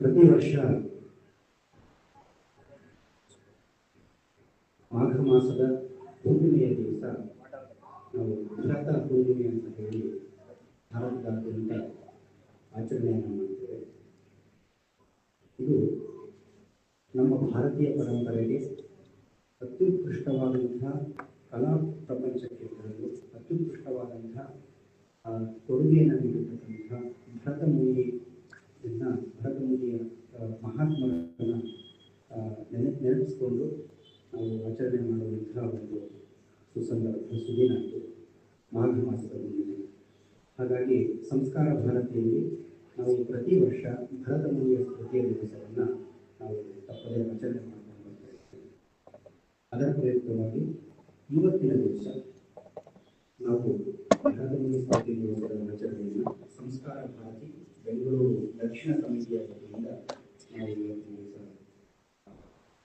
ಪ್ರತಿ ವರ್ಷ ಮಾಘ ಮಾಸದ ಹುಣ್ಣಿಮೆಯ ದಿವಸ ನಾವು ಭರತ ಹುಣ್ಣಿಮೆ ಅಂತ ಹೇಳಿ ಭಾರತದಾದ್ಯಂತ ಆಚರಣೆಯನ್ನು ಮಾಡ್ತೇವೆ. ಇದು ನಮ್ಮ ಭಾರತೀಯ ಪರಂಪರೆಗೆ ಅತ್ಯುತ್ಕೃಷ್ಟವಾದಂತಹ ಕಲಾ ಪ್ರಪಂಚಕ್ಕೆ ಬರಲು ಅತ್ಯುತ್ಕೃಷ್ಟವಾದಂತಹ ಕೊಡುಗೆಯನ್ನು ನೀಡಿರ್ತಕ್ಕಂತಹ ಭರತಮುನಿಯ ಮಹಾತ್ಮರನ್ನು ನೆನಪಿಸಿಕೊಂಡು ನಾವು ಆಚರಣೆ ಮಾಡುವಂತಹ ಒಂದು ಸುದಿನ ಇದು ಮಾಘ ಮಾಸದ ಹುಣ್ಣಿಮೆ. ಹಾಗಾಗಿ ಸಂಸ್ಕಾರ ಭಾರತಿಯಲ್ಲಿ ನಾವು ಪ್ರತಿ ವರ್ಷ ಭರತಮುನಿಯ ಸ್ಮೃತಿಯ ದಿವಸವನ್ನು ನಾವು ತಪ್ಪದೇ ಆಚರಣೆ ಮಾಡ್ಕೊಂಡು ಬರ್ತಾ ಇದ್ದೇವೆ. ಅದರ ಪ್ರಯುಕ್ತವಾಗಿ ಇವತ್ತಿನ ದಿವಸ ನಾವು ಭರತಮುನಿ ಸ್ಮೃತಿ ದಿವಸದ ಆಚರಣೆಯನ್ನು ಸಂಸ್ಕಾರ ಭಾರತಿ ಬೆಂಗಳೂರು ದಕ್ಷಿಣ ಸಮಿತಿಯ ವತಿಯಿಂದ ನಾವು ಇವತ್ತಿನ ದಿವಸ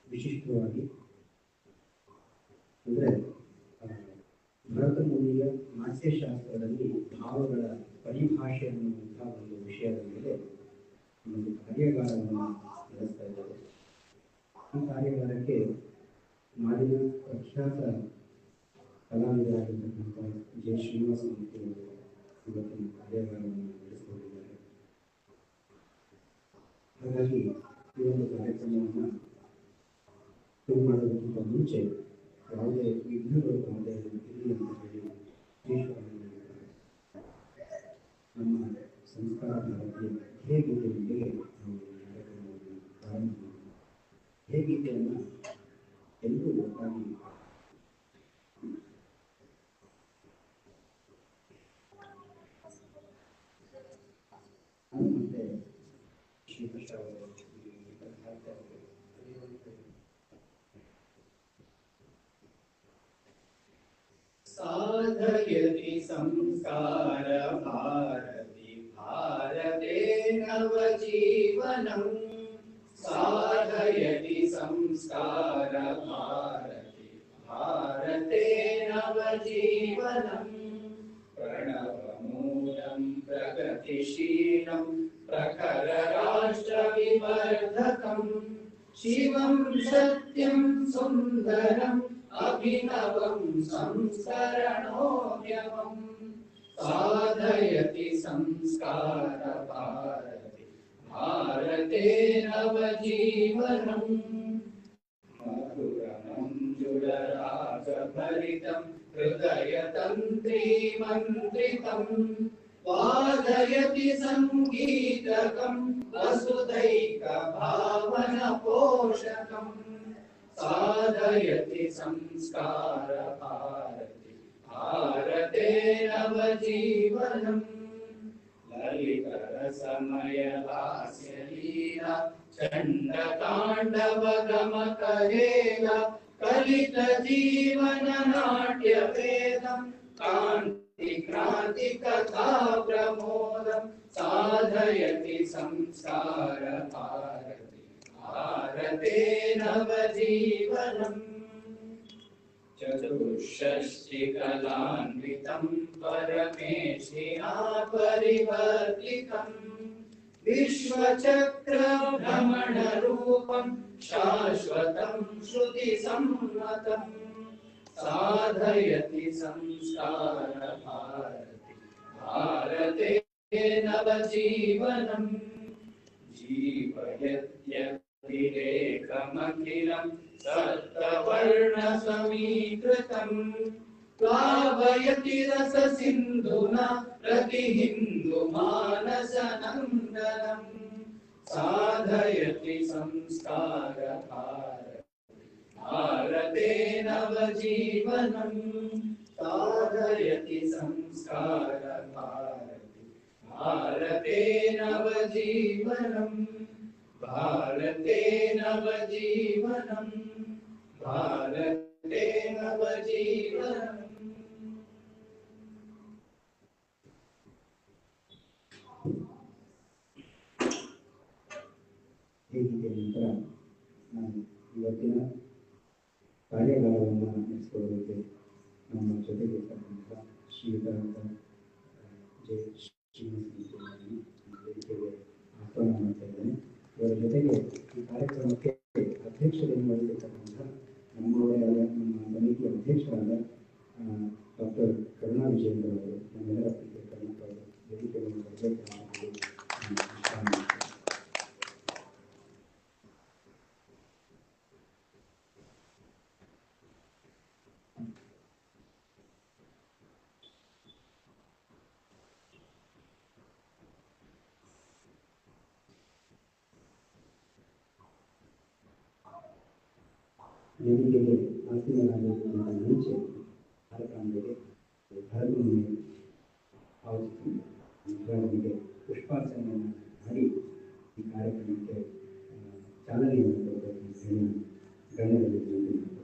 ವಿಶಿಷ್ಟವಾಗಿ ಅಂದರೆ ಭರತಮುನಿಯ ನಾಟ್ಯಶಾಸ್ತ್ರದಲ್ಲಿ ಭಾವಗಳ ಪರಿಭಾಷೆ ಅನ್ನುವಂತಹ ಒಂದು ವಿಷಯದ ಮೇಲೆ ಒಂದು ಕಾರ್ಯಾಗಾರವನ್ನು ನಡೆಸ್ತಾ ಇದ್ದಾರೆ. ಈ ಕಾರ್ಯಾಗಾರಕ್ಕೆ ನಾಡಿನ ಪ್ರಖ್ಯಾತ ಕಲಾವಿದರಾಗಿರ್ತಕ್ಕಂಥ ಜೆ ಶ್ರೀನಿವಾಸ ಮೂರ್ತಿ ಅವರು ಇವತ್ತಿನ ಕಾರ್ಯಾಗಾರವನ್ನು ನಡೆಸಿಕೊಂಡಿದ್ದಾರೆ. ಹಾಗಾಗಿ ಈ ಒಂದು ಕಾರ್ಯಕ್ರಮವನ್ನು ಶುರು ಮಾಡೋದಕ್ಕಿಂತ ಮುಂಚೆ ಯಾವುದೇ ವಿಘ್ನಗಳು ಯಾವುದೇ ಇರಲಿ ಅಂತ ಹೇಳಿ ವಿಶೇಷವಾಗಿ ನಮ್ಮ ಸಂಸ್ಕಾರ ಭಾರತಿ ಹೇಗೀತೆಯೊಂದಿಗೆ ನಾವು ಕಾರ್ಯಕ್ರಮವನ್ನು ಪ್ರಾರಂಭ ಮಾಡಿದ್ವಿ. ಹೇಗೀತೆಯನ್ನು ಎಲ್ಲರೂ ಒಟ್ಟಾಗಿ ಮತ್ತೆ ಶ್ರೀಕೃಷ್ಣ साधयति संस्कार भारती भारते नवजीवनम् साधयति संस्कार भारती भारते नवजीवनम् प्रणवमूलं प्रगतिशीलं प्रखर राष्ट्रविवर्धकम् शिवं सत्यं सुन्दरम् अभिनवं संस्करणोद्यमं साधयति संस्कार भारती भारते नवजीवनम् मधुरमञ्जुलरागभरितं हृदयतन्त्रीमन्त्रितं वादयति सङ्गीतकं वसुधैकभावनपोषकम् साधयति संस्कार भारती भारते नवजीवनम् ललितरसमयहास्यलीला चण्डताण्डवगमकरेला कलितजीवननाट्यवेदं कान्तिक्रान्तिकथा प्रमोदं साधयति संस्कार भारती भारते नवजीवनम् चतुष्षष्टिकलान्वितं परमेशिना परिवर्तितं विश्वचक्रभ्रमणरूपं शाश्वतं श्रुतिसम्मतं साधयति संस्कार भारती भारते नवजीवनम् जीवयत्यतिरेकमखिलं सप्तवर्णसमीकृतं प्लावयति रससिन्धुना प्रतिहिन्दुमानसनन्दनं साधयति संस्कार भारते नवजीवनं साधयति संस्कार भारते नवजीवनं भारते नवजीवनं भारते नवजीवनं ಹೇಗಿದೆ ನಂತರ ನಾನು ಇವತ್ತಿನ ಕಾರ್ಯಾಗಾರವನ್ನು ನಡೆಸಿಕೊಳ್ಳೋದಕ್ಕೆ ನಮ್ಮ ಜೊತೆಗೆ ಇರ್ತಕ್ಕಂಥ ಶ್ರೀಯುತ ಜೆ ಶ್ರೀನಿವಾಸ ವೇದಿಕೆಗೆ ಆಹ್ವಾನ ಮಾಡ್ತಾ ಇದ್ದೇನೆ. ಇವರ ಜೊತೆಗೆ ಈ ಕಾರ್ಯಕ್ರಮಕ್ಕೆ ಅಧ್ಯಕ್ಷತೆಯನ್ನು ವಹಿಸಿರ್ತಕ್ಕಂಥ ನಮ್ಮೊಳಗೆ ನಮ್ಮ ಸಮಿತಿಯ ಅಧ್ಯಕ್ಷರಾದ ಡಾಕ್ಟರ್ ಕರುಣಾ ವಿಜಯೇಂದ್ರ ಅವರು, ನಮ್ಮೆಲ್ಲರ ಪ್ರೀತಿಯ ಕರ್ನಾಟಕ ಅವರು ವೇದಿಕೆಯನ್ನು ಬರಬೇಕು. ವೇದಿಕೆಗೆ ಆಸೀನರಾಗಿರುವಂಥ ಮುಂಚೆ ಕಾರ್ಯಕ್ರಮಗಳಿಗೆ ಭರತಮುನಿ ಭಾವಚಿತ್ರಗಳಿಗೆ ಪುಷ್ಪಾರ್ಚನೆಯನ್ನು ಮಾಡಿ ಈ ಕಾರ್ಯಕ್ರಮಕ್ಕೆ ಚಾಲನೆಯನ್ನು ಕೊಡಬೇಕು ಅಂತ ಹೇಳಿ ಗಣ್ಯರಲ್ಲಿ ವಿನಂತಿ ಮಾಡ್ತೀನಿ.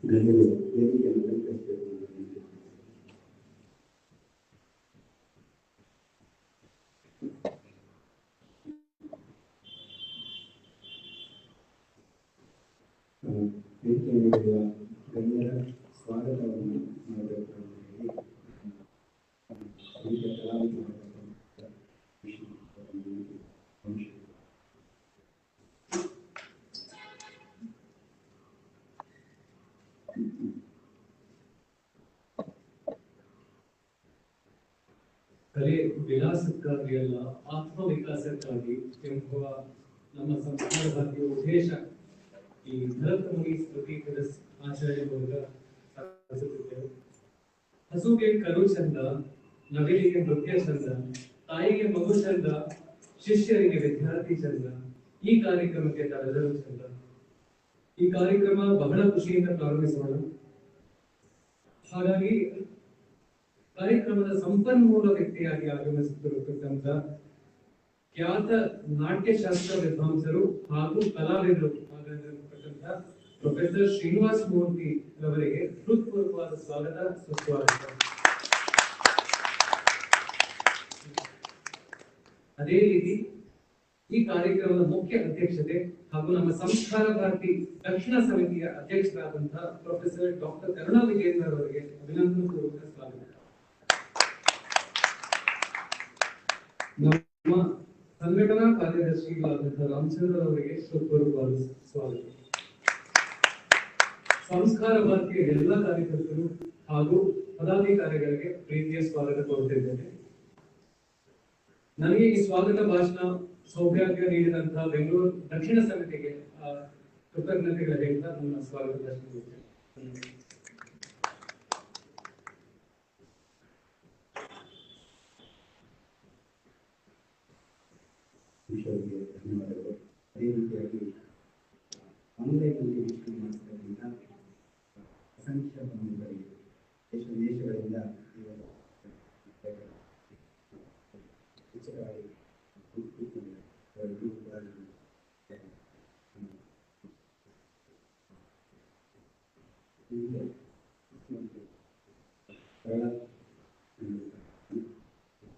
ಗಣ್ಯರು ವೇದಿಕೆಯನ್ನು ಅಲಂಕರಿಸಬೇಕು ಅಂತ ವಿನಂತಿ. ವೇದಿಕೆಯಲ್ಲಿರುವ ಗಣ್ಯರ ಸ್ವಾಗತವನ್ನು ಮಾಡಬೇಕು ಅಂತ ಹೇಳಿ ವೇದಿಕೆ ಕಲಾವಿದರು ಕಲೆ ವಿಲಾಸಕ್ಕಾಗಿ ಅಲ್ಲ, ಆತ್ಮವಿಕಾಸಕ್ಕಾಗಿ ಎಂಬುವ ನಮ್ಮ ಸಂಸ್ಕಾರ ಭಾರತೀಯ ಉದ್ದೇಶ ಈ ಭರತಮುನಿ ಸ್ಮೃತಿ ಆಚರಣೆ ಮೂಲಕ ಸಾಧಿಸುತ್ತಿದ್ದೆವು. ಹಸುಗೆ ಕರು ಚಂದ, ನವಿಲಿಗೆ ನೃತ್ಯ ಚಂದ, ತಾಯಿಗೆ ಮಗು ಚಂದ, ಶಿಷ್ಯರಿಗೆ ವಿದ್ಯಾರ್ಥಿ ಚಂದ, ಈ ಕಾರ್ಯಕ್ರಮಕ್ಕೆ ತಾವೆಲ್ಲರೂ ಚಂದ. ಈ ಕಾರ್ಯಕ್ರಮ ಬಹಳ ಖುಷಿಯಿಂದ ಪ್ರಾರಂಭಿಸೋಣ. ಹಾಗಾಗಿ ಕಾರ್ಯಕ್ರಮದ ಸಂಪನ್ಮೂಲ ವ್ಯಕ್ತಿಯಾಗಿ ಆಗಮಿಸುತ್ತಿರತಕ್ಕಂಥ ಖ್ಯಾತ ನಾಟ್ಯಶಾಸ್ತ್ರ ವಿದ್ವಾಂಸರು ಹಾಗೂ ಕಲಾವಿದರು ಆಗಿರತಕ್ಕಂಥ ಪ್ರೊಫೆಸರ್ ಶ್ರೀನಿವಾಸ ಮೂರ್ತಿ ರವರಿಗೆ ಹೃತ್ಪೂರ್ವಕವಾದ ಸ್ವಾಗತ, ಸುಸ್ವಾಗತ. ಅದೇ ರೀತಿ ಈ ಕಾರ್ಯಕ್ರಮದ ಮುಖ್ಯ ಅಧ್ಯಕ್ಷತೆ ಹಾಗೂ ನಮ್ಮ ಸಂಸ್ಕಾರ ಭಾರತಿ ದಕ್ಷಿಣ ಸಮಿತಿಯ ಅಧ್ಯಕ್ಷರಾದಂತಹ ಪ್ರೊಫೆಸರ್ ಡಾಕ್ಟರ್ ಕರುಣಾ ವಿಜಯೇಂದ್ರ ಅವರಿಗೆ ಅಭಿನಂದನಪೂರ್ವಕ ಸ್ವಾಗತ. ನಮ್ಮ ಸಂಘಟನಾ ಕಾರ್ಯದರ್ಶಿಗಳಾದಂತಹ ರಾಮಚಂದ್ರ ಅವರಿಗೆ ಹೃತ್ಪೂರ್ವಕವಾದ ಸ್ವಾಗತ. ಸಂಸ್ಕಾರ ಭಾರತೀಯ ಎಲ್ಲ ಕಾರ್ಯಕರ್ತರು ಹಾಗೂ ಪದಾಧಿಕಾರಿಗಳಿಗೆ ಪ್ರೀತಿಯ ಸ್ವಾಗತ ಕೋರುತ್ತಿದ್ದೇನೆ. ನನಗೆ ಈ ಸ್ವಾಗತ ಭಾಷಣ ಸೌಭಾಗ್ಯ ನೀಡಿದಂತಹ ಬೆಂಗಳೂರು ದಕ್ಷಿಣ ಸಮಿತಿಗೆ ಕೃತಜ್ಞತೆಗಳ ಹೇಳ್ತಾ ನನ್ನ ಸ್ವಾಗತ ಭಾಷಣ. ಧನ್ಯವಾದಗಳು. ಅದೇ ರೀತಿಯಾಗಿ ಆನ್ಲೈನ್ನಲ್ಲಿ ವೀಕ್ಷಣೆ ಮಾಡಿದ್ದರಿಂದ ಅಸಂಖ್ಯ ಬಂಧುಗಳಿಗೆ ದೇಶ ವಿದೇಶಗಳಿಂದ ಶಿಕ್ಷಕರಾಗಿ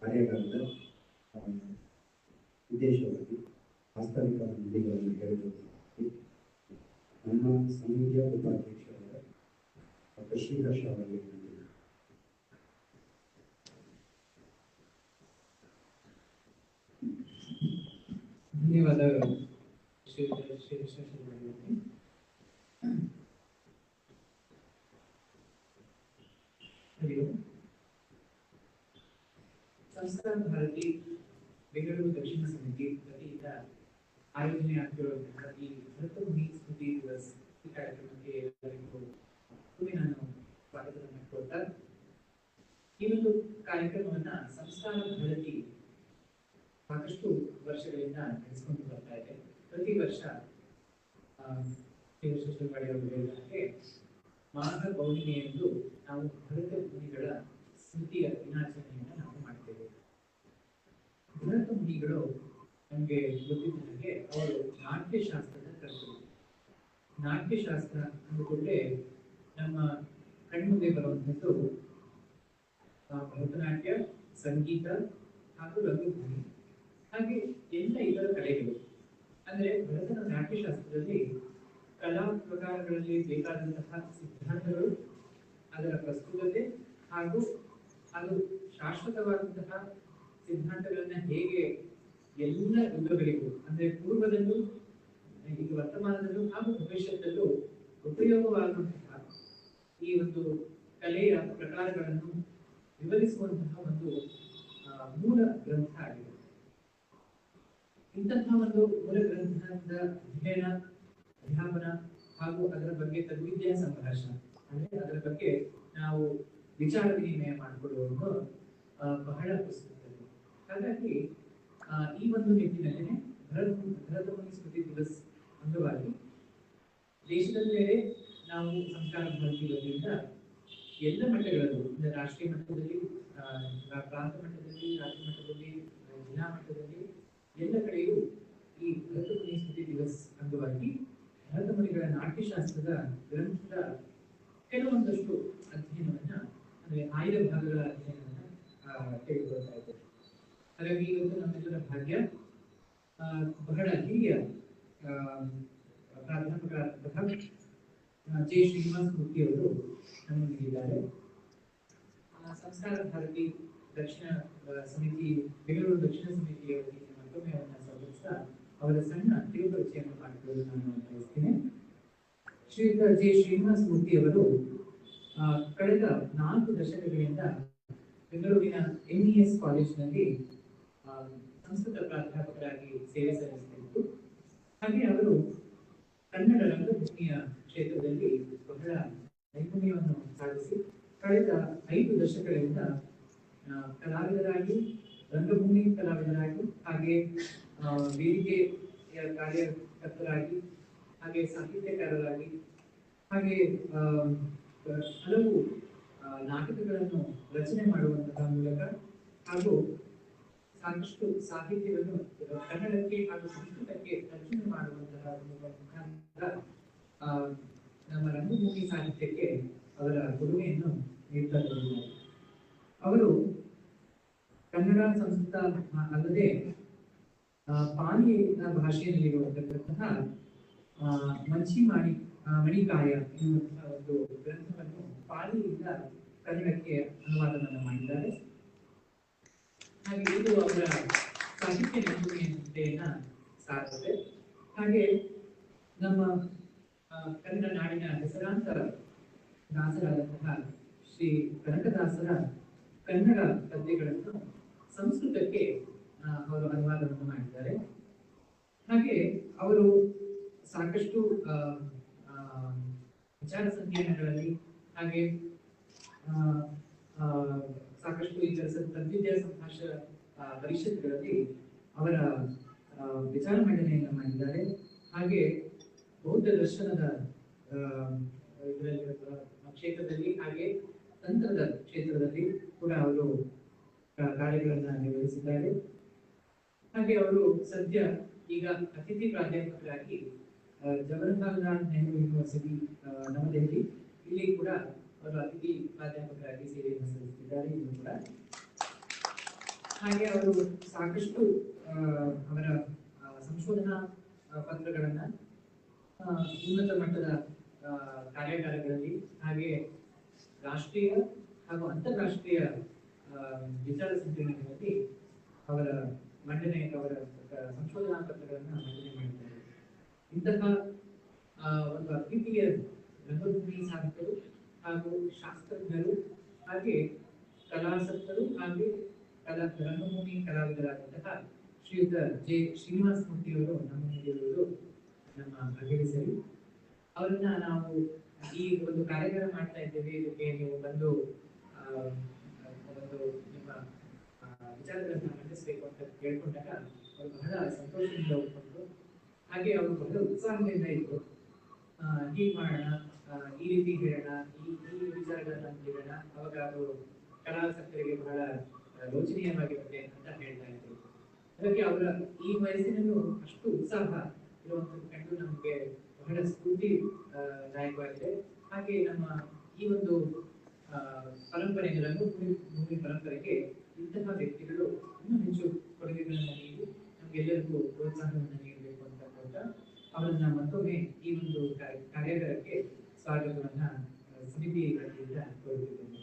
ಕಾರ್ಯಾಗಾರದ ಉದ್ದೇಶವಾಗಿ ವಾಸ್ತವಿಕ ನುಡಿಗಳನ್ನು ಹೇಳುವುದಕ್ಕೆ ನಮ್ಮ ಸಮಿತಿಯ ಉಪಾಧ್ಯಕ್ಷರಾದ ಡಾಕ್ಟರ್ ಶ್ರೀಹರ್ಷ ಅವರಿಗೆ ಧನ್ಯವಾದಗಳು. ಸಂಸ್ಕಾರ ಭಾರತಿ ಬೆಂಗಳೂರು ದಕ್ಷಿಣ ಸಮಿತಿ ವತಿಯಿಂದ ಆಯೋಜನೆ ಆಗ್ತಿರುವಂತಹ ಈ ಭರತಭೂಮಿ ಸ್ಮೃತಿ ದಿವಸ್ ಈ ಕಾರ್ಯಕ್ರಮಕ್ಕೆ ಎಲ್ಲರಿಗೂ ನಾನು ಸ್ವಾಗತವನ್ನು ಕೊಡ್ತಾ, ಈ ಒಂದು ಕಾರ್ಯಕ್ರಮವನ್ನ ಸಂಸ್ಕಾರ ಭಾರತಿ ಸಾಕಷ್ಟು ವರ್ಷಗಳಿಂದ ನಡೆಸಿಕೊಂಡು ಬರ್ತಾ ಇದೆ. ಪ್ರತಿ ವರ್ಷ ಹೇಳಿದಂತೆ ಮಾಘ ಪೌರ್ಣಿಮೆಯಂದು ನಾವು ಭರತ ಮುನಿಗಳ ಸ್ಮೃತಿಯ ದಿನಾಚರಣೆಯನ್ನು ನಾವು ಮಾಡ್ತೇವೆ. ಭರತ ಮುನಿಗಳು ನಮಗೆ ಗೊತ್ತಿದ್ದ ಹಾಗೆ ಅವರು ನಾಟ್ಯಶಾಸ್ತ್ರದ ಕರ್ತರು. ನಾಟ್ಯಶಾಸ್ತ್ರ ಅಂದುಕೊಂಡ್ರೆ ನಮ್ಮ ಕಣ್ಮುಂದೆ ಬರುವಂಥದ್ದು ಭರತನಾಟ್ಯ, ಸಂಗೀತ ಹಾಗೂ ರಂಗಭೂಮಿ, ಹಾಗೆ ಎಲ್ಲ ಇತರ ಕಲೆಗಳು. ಅಂದ್ರೆ ಭರತನ ನಾಟ್ಯಶಾಸ್ತ್ರದಲ್ಲಿ ಕಲಾ ಪ್ರಕಾರಗಳಲ್ಲಿ ಬೇಕಾದಂತಹ ಸಿದ್ಧಾಂತಗಳು, ಅದರ ಪ್ರಸ್ತುತತೆ ಹಾಗೂ ಅದು ಶಾಶ್ವತವಾದಂತಹ ಸಿದ್ಧಾಂತಗಳನ್ನ ಹೇಗೆ ಎಲ್ಲ ಯುಗಗಳಿಗೂ ಅಂದ್ರೆ ಪೂರ್ವದಲ್ಲೂ ಈಗ ವರ್ತಮಾನದಲ್ಲೂ ಹಾಗೂ ಭವಿಷ್ಯದಲ್ಲೂ ಉಪಯೋಗವಾಗುವಂತಹ ಈ ಒಂದು ಕಲೆಯ ಪ್ರಕಾರಗಳನ್ನು ವಿವರಿಸುವಂತಹ ಒಂದು ಮೂಲ ಗ್ರಂಥ ಆಗಿದೆ. ಇಂತಹ ಒಂದು ಮೂಲ ಗ್ರಂಥದ ಅಧ್ಯಯನ, ಅಧ್ಯಾಪನ ಹಾಗೂ ಅದರ ಬಗ್ಗೆ ತದ್ವಿದ್ಯಾ ಸಂಭಾಷಣ ಅಂದ್ರೆ ಅದರ ಬಗ್ಗೆ ನಾವು ವಿಚಾರ ವಿನಿಮಯ ಮಾಡಿಕೊಳ್ಳುವುದು ಬಹಳ ಪುಸ್ತಕದಲ್ಲಿ. ಹಾಗಾಗಿ ಈ ಒಂದು ನಿಟ್ಟಿನಲ್ಲಿ ಭರತಮುನಿ ಸ್ಮೃತಿ ದಿವಸ್ ಅಂಗವಾಗಿ ದೇಶದಲ್ಲೆಡೆ ನಾವು ಸಂಸ್ಕಾರ ಭಾರತಿ ವತಿಯಿಂದ ಎಲ್ಲ ಮಟ್ಟಗಳಲ್ಲೂ ಅಂದ್ರೆ ರಾಷ್ಟ್ರೀಯ ಮಟ್ಟದಲ್ಲಿ, ಪ್ರಾಂತ ಮಟ್ಟದಲ್ಲಿ, ರಾಜ್ಯ ಮಟ್ಟದಲ್ಲಿ, ಜಿಲ್ಲಾ ಮಟ್ಟದಲ್ಲಿ ಎಲ್ಲ ಕಡೆಯೂ ಈ ಭರತಮುನಿ ಸ್ಮೃತಿ ದಿವಸ್ ಅಂಗವಾಗಿ ಭರತಮುನಿಗಳ ನಾಟ್ಯಶಾಸ್ತ್ರದ ಗ್ರಂಥದ ಕೆಲವೊಂದಷ್ಟು ಅಧ್ಯಯನವನ್ನ ಅಂದ್ರೆ ಆಯ್ದ ಭಾಗಗಳ ಅಧ್ಯಯನವನ್ನ ತೆಗೆದುಕೊಳ್ತಾ ಇದ್ದೇವೆ. ಹಾಗಾಗಿ ಇವತ್ತು ನಮ್ಮೆಲ್ಲರ ಭಾಗ್ಯ ಬಹಳ ಹಿರಿಯ ಪ್ರಾಧ್ಯಾಪಕರಾದಂತಹ ಜೆ ಶ್ರೀನಿವಾಸ ಮೂರ್ತಿ ಅವರು ನಮ್ಮೊಂದಿಗಿದ್ದಾರೆ. ಸಂಸ್ಕಾರ ಭಾರತಿ ದಕ್ಷಿಣ ಸಮಿತಿ, ಬೆಂಗಳೂರು ದಕ್ಷಿಣ ಸಮಿತಿಯ ವತಿಯಿಂದ ಮತ್ತೊಮ್ಮೆ ಅವರನ್ನ ಸ್ವಾಗತಿಸ್ತಾ ಅವರ ಸಣ್ಣ ಕಿರುಪರಿಚಯವನ್ನು ಮಾಡಿಕೊಳ್ಳಲು ನಾನು ಬಯಸ್ತೇನೆ. ಶ್ರೀಯುತ ಜೆ ಶ್ರೀನಿವಾಸ ಮೂರ್ತಿ ಅವರು ಕಳೆದ 4 ದಶಕಗಳಿಂದ ಬೆಂಗಳೂರಿನ MES ಕಾಲೇಜಿನಲ್ಲಿ ಸಂಸ್ಕೃತ ಪ್ರಾಧ್ಯಾಪಕರಾಗಿ ಸೇವೆ ಸಲ್ಲಿಸುತ್ತಿದ್ದು, ಹಾಗೆ ಅವರು ಕನ್ನಡ ರಂಗಭೂಮಿಯ ಕ್ಷೇತ್ರದಲ್ಲಿ ಬಹಳ ನೈಪುಣ್ಯವನ್ನು ಸಾಧಿಸಿ ಕಳೆದ 5 ದಶಕಗಳಿಂದ ಕಲಾವಿದರಾಗಿ, ರಂಗಭೂಮಿ ಕಲಾವಿದರಾಗಿ, ಹಾಗೆ ವೇದಿಕೆಯ ಕಾರ್ಯಕರ್ತರಾಗಿ, ಹಾಗೆ ಸಾಹಿತ್ಯಕಾರರಾಗಿ, ಹಾಗೆ ಹಲವು ನಾಟಕಗಳನ್ನು ರಚನೆ ಮಾಡುವಂತಹ ಮೂಲಕ ಹಾಗೂ ಸಾಕಷ್ಟು ಸಾಹಿತ್ಯವನ್ನು ಕನ್ನಡಕ್ಕೆ ಹಾಗೂ ಸಂಸ್ಕೃತಕ್ಕೆ ತರ್ಜುಮೆ ಮಾಡುವಂತಹ ಮುಖಾಂತರ ನಮ್ಮ ರಂಗಭೂಮಿ ಸಾಹಿತ್ಯಕ್ಕೆ ಅವರ ಕೊಡುಗೆಯನ್ನು ನೀಡ್ತಾ ಇದ್ದಾರೆ. ಅವರು ಕನ್ನಡ, ಸಂಸ್ಕೃತ ಅಲ್ಲದೆ ಪಾಲಿ ಭಾಷೆಯಲ್ಲಿರುವಂತಹ ಮಣಿಕಾಯ ಎನ್ನುವಂತಹ ಒಂದು ಗ್ರಂಥವನ್ನು ಪಾಲಿಯಿಂದ ಕನ್ನಡಕ್ಕೆ ಅನುವಾದವನ್ನು ಮಾಡಿದ್ದಾರೆ. ಹಾಗೆ ಇದು ಅವರ ಸಾಹಿತ್ಯ ನೈಪುಣ್ಯತೆಯನ್ನ ಸಾರುತ್ತದೆ. ಹಾಗೆ ನಮ್ಮ ಕನ್ನಡ ನಾಡಿನ ಹೆಸರಾಂತ ದಾಸರಾದಂತಹ ಶ್ರೀ ಕನಕದಾಸರ ಕನ್ನಡ ಪದ್ಯಗಳನ್ನು ಸಂಸ್ಕೃತಕ್ಕೆ ಅವರು ಅನುವಾದವನ್ನು ಮಾಡಿದ್ದಾರೆ. ಹಾಗೆ ಅವರು ಸಾಕಷ್ಟು ವಿಚಾರ ಸಂಕಿರಣಗಳಲ್ಲಿ ಹಾಗೆ ಸಾಕಷ್ಟು ಇತರ ತದ್ವಿದ್ಯಾ ಸಂಭಾಷ ಪರಿಷತ್ಗಳಲ್ಲಿ ಅವರ ವಿಚಾರ ಮಂಡನೆಯನ್ನು ಮಾಡಿದ್ದಾರೆ. ಹಾಗೆ ಬೌದ್ಧ ದರ್ಶನದ ಕ್ಷೇತ್ರದಲ್ಲಿ ಹಾಗೆ ತಂತ್ರದ ಕ್ಷೇತ್ರದಲ್ಲಿ ಕೂಡ ಅವರು ಕಾರ್ಯಗಳನ್ನು ನಿರ್ವಹಿಸಿದ್ದಾರೆ. ಹಾಗೆ ಅವರು ಸದ್ಯ ಈಗ ಅತಿಥಿ ಪ್ರಾಧ್ಯಾಪಕರಾಗಿ ಜವಾಹರ್ಲಾಲ್ ನೆಹರು ಯೂನಿವರ್ಸಿಟಿ ನವದೆಹಲಿ ಇಲ್ಲಿ ಕೂಡ ಅವರು ಅತಿಥಿ ಪ್ರಾಧ್ಯಾಪಕರಾಗಿ ಸೇವೆಯನ್ನು ಸಲ್ಲಿಸುತ್ತಿದ್ದಾರೆ ಇನ್ನು ಕೂಡ. ಹಾಗೆ ಅವರು ಸಾಕಷ್ಟು ಅವರ ಸಂಶೋಧನಾ ಪತ್ರಗಳನ್ನ ಉನ್ನತ ಮಟ್ಟದ ಕಾರ್ಯಾಗಾರಗಳಲ್ಲಿ ಹಾಗೆ ರಾಷ್ಟ್ರೀಯ ಹಾಗೂ ಅಂತಾರಾಷ್ಟ್ರೀಯ ವಿಚಾರ ಸಂಕಿರಣಗಳಲ್ಲಿ ಅವರ ಅವರ ಸಂಶೋಧನಾ ಪತ್ರಗಳನ್ನು ಮಂಡನೆ ಮಾಡಿದ್ದಾರೆ. ಇಂತಹ ಒಂದು ಅದ್ವಿತೀಯ ರಂಗಭೂಮಿ ಸಾಧಕರು ಹಾಗೂ ಶಾಸ್ತ್ರಜ್ಞರು ಹಾಗೆ ಕಲಾಸಕ್ತರು ಹಾಗೆ ರಂಗಭೂಮಿ ಕಲಾವಿದರಾದಂತಹ ಶ್ರೀಯುತ ಜೆ ಶ್ರೀನಿವಾಸ ಮೂರ್ತಿಯವರು ನಮ್ಮ ಮುಂದಿರುವುದು ನಮ್ಮ ಅಗಲಿಸಲು. ಅವರನ್ನ ನಾವು ಈ ಒಂದು ಕಾರ್ಯಾಗಾರ ಮಾಡ್ತಾ ಇದ್ದೇವೆ, ಇದಕ್ಕೆ ನೀವು ಬಂದು ಒಂದು ನಿಮ್ಮ ವಿಚಾರಗಳನ್ನ ಮಂಡಿಸಬೇಕು ಅಂತ ಕೇಳ್ಕೊಂಡಾಗ ಅವರು ಬಹಳ ಸಂತೋಷದಿಂದ ಒಪ್ಪಿಕೊಂಡ್ರು. ಹಾಗೆ ಅವರು ಬಹಳ ಉತ್ಸಾಹದಿಂದ ಇದ್ರು. ಹೀಗೆ ಮಾಡೋಣ, ಈ ರೀತಿ ಹೇಳೋಣ, ಈ ವಿಚಾರಗಳನ್ನ ಹೇಳೋಣ, ಅವಾಗ ಅವರು ಕಲಾಸಕ್ತರಿಗೆ ಬಹಳ ರೋಚನೀಯವಾಗಿರುತ್ತೆ ಅಂತ ಹೇಳ್ತಾ ಇದ್ರು. ಅದಕ್ಕೆ ಅವರ ಈ ವಯಸ್ಸಿನಲ್ಲೂ ಅಷ್ಟು ಉತ್ಸಾಹ ಇರುವಂತದ್ದು ಕಂಡು ನಮಗೆ ಬಹಳ ಸ್ಫೂರ್ತಿ ದಾಯಕವಾಗಿದೆ. ಹಾಗೆ ನಮ್ಮ ಈ ಒಂದು ಪರಂಪರೆಗೆ ರಂಗಭೂಮಿ ಪರಂಪರೆಗೆ ಇಂತಹ ವ್ಯಕ್ತಿಗಳು ಇನ್ನೂ ಹೆಚ್ಚು ಕೊಡುಗೆಗಳನ್ನು ನೀಡಿ ನಮ್ಗೆಲ್ಲರಿಗೂ ಪ್ರೋತ್ಸಾಹವನ್ನು ನೀಡಬೇಕು ಅಂತ ಹೇಳ್ತಾ ಅವರನ್ನ ಮತ್ತೊಮ್ಮೆ ಈ ಒಂದು ಕಾರ್ಯಾಗಾರಕ್ಕೆ ಸ್ವಾಗತವನ್ನ ಸಮಿತಿ ವತಿಯಿಂದ ಕೋರುತ್ತಿದ್ದೇನೆ.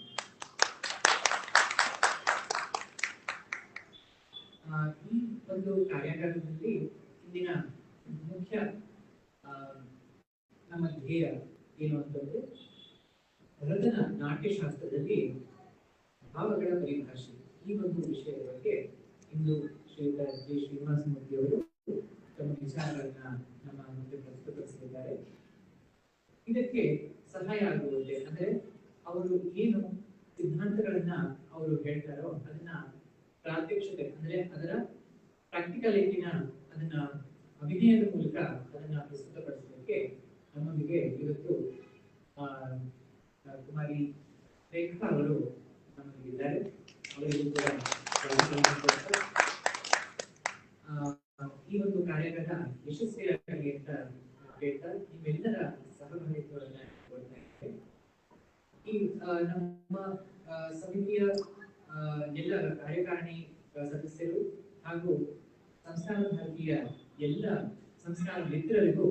ಈ ಒಂದು ಕಾರ್ಯಾಗಾರದಲ್ಲಿ ಇಂದಿನ ಮುಖ್ಯ ನಮ್ಮ ಧ್ಯೇಯ ಏನು ಅಂತಂದ್ರೆ ರತನ ನಾಟ್ಯಶಾಸ್ತ್ರದಲ್ಲಿ ಭಾವಗಳ ಪರಿಭಾಷೆ ಈ ಒಂದು ವಿಷಯದ ಬಗ್ಗೆ ಇಂದು ಶ್ರೀಯುತ ಜೆ ಶ್ರೀನಿವಾಸ ಮೂರ್ತಿ ಅವರು ತಮ್ಮ ವಿಚಾರಗಳನ್ನ ನಮ್ಮ ಮುಂದೆ ಪ್ರಸ್ತುತಪಡಿಸಲಿದ್ದಾರೆ. ಇದಕ್ಕೆ ಸಹಾಯ ಆಗುವಂತೆ ಅಂದ್ರೆ ಅವರು ಏನು ಸಿದ್ಧಾಂತಗಳನ್ನ ಅವರು ಹೇಳ್ತಾರೋ ಅದನ್ನ ಪ್ರಾತ್ಯಕ್ಷತೆ ಅಂದ್ರೆ ಅದರ ಪ್ರಾಕ್ಟಿಕಲಿಟಿನ ಅದನ್ನ ಅಭಿನಯದ ಮೂಲಕ ಅದನ್ನ ಪ್ರಸ್ತುತಪಡಿಸಲಿಕ್ಕೆ ನಮ್ಮೊಂದಿಗೆ ಇವತ್ತು ಕುಮಾರಿ ರೇಖಾ ಅವರು ನಮ್ಮೊಂದಿಗಿದ್ದಾರೆ. ಅವರಿಗೂ ಕೂಡ ಈ ಒಂದು ಕಾರ್ಯಾಗಾರ ಯಶಸ್ವಿಯಾಗಲಿ ಅಂತ ಹೇಳ್ತಾ ನಿಮ್ಮೆಲ್ಲರ ಸಹಭಾಗಿತ್ವವನ್ನ ಕೋರ್ತಾ ಇದ್ದೇವೆ. ಈ ನಮ್ಮ ಸಮಿತಿಯ ಎಲ್ಲ ಕಾರ್ಯಕಾರಿಣಿ ಸದಸ್ಯರು ಹಾಗೂ ಸಂಸ್ಕಾರ ಭಾರತೀಯ ಎಲ್ಲ ಸಂಸ್ಕಾರ ಮಿತ್ರರಿಗೂ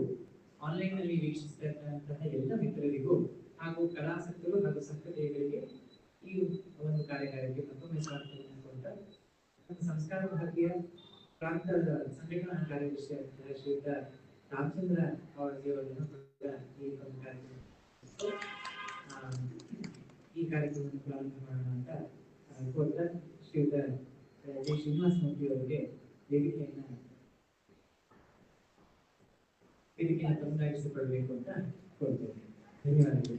ಆನ್ಲೈನ್ ನಲ್ಲಿ ವೀಕ್ಷಿಸಿದಂತಹ ಎಲ್ಲ ಮಿತ್ರರಿಗೂ ಹಾಗೂ ಕಲಾಸಕ್ತರು ಹಾಗೂ ಸಂಸ್ಕೃತಿಗಳಿಗೆ ಈ ಒಂದು ಕಾರ್ಯಾಗಾರಕ್ಕೆ ಮತ್ತೊಮ್ಮೆ ಸ್ವಾಗತವನ್ನು ಕೊಡ್ತಾ ನಮ್ಮ ಸಂಸ್ಕಾರ ಭಾರತೀಯ ಪ್ರಾಂತದ ಸಂಘಟನಾ ಕಾರ್ಯದರ್ಶಿ ಶ್ರೀಯುತ ರಾಮಚಂದ್ರ ಅವರನ್ನು ಈ ಒಂದು ಕಾರ್ಯಕ್ರಮವನ್ನು ಪ್ರಾರಂಭ ಮಾಡೋಣ ಅಂತ ಕೋರ್ತಾ ಶ್ರೀಯುತ ಜೆ ಶ್ರೀನಿವಾಸ ಮೂರ್ತಿ ಅವರಿಗೆ ವೇದಿಕೆಯನ್ನು ತಮ್ಮದಾಗಿಸಿಕೊಳ್ಳಬೇಕು ಅಂತ ಕೋರ್ತೇನೆ. ಧನ್ಯವಾದಗಳು.